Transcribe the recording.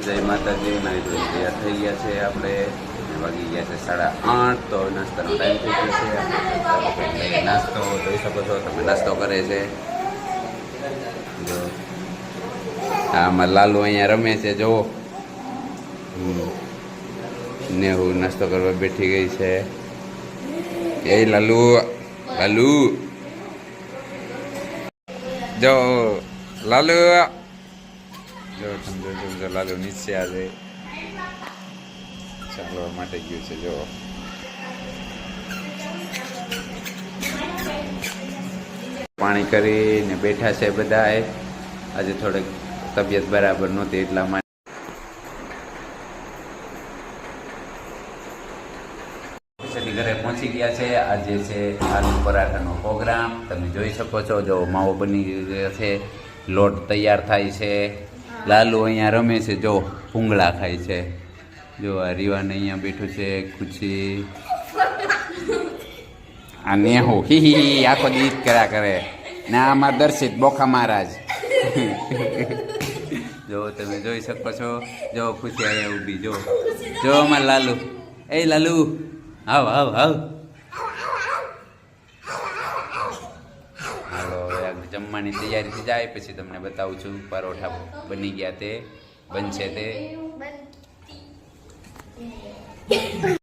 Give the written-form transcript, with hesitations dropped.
જય માતાજી. નાઈ ધોઈ તૈયાર થઈ ગયા છે આપણે. વાગી ગયા છે 8:30. તો નાસ્તાનો ટાઈમ થઈ ગયો છે. એટલે નાસ્તો જોઈ શકો છો તમે. નાસ્તો કરે છે જો. આમાં લાલુ અહીંયા રમે છે જુઓ. નેહુ નાસ્તો કરવા બેઠી ગઈ છે. એ લાલુ લાલુ જો લાલુ જો સમજો લાલુ નીચે આવે ચાલવા માટે ગયું છે જો. પાણી કરીને બેઠા છે બધા. આજે થોડીક તબિયત બરાબર નહોતી એટલા માટે ઘરે પહોંચી ગયા છે. આજે છે આલુ પરાઠાનો પ્રોગ્રામ. તમે જોઈ શકો છો જો માવો બની ગયો છે, લોટ તૈયાર થાય છે. લાલુ અહીંયા રમે છે જો, ભૂંગળા ખાય છે જો. આ રીવાને અહીંયા બેઠું છે ખુશી. આ નેહુ હી આખો દીત કર્યા કરે ને. આમાં દર્શિત બોખા મહારાજ જો તમે જોઈ શકો છો જો. ખુશી અહીંયા ઊભી જો. જો અમાર લાલુ. એ લાલુ આવ આવ આવ. હાલો હવે જમવાની તૈયારી થઈ જાય પછી તમને બતાવું છું. પરોઠા બની ગયા તે બનશે તે.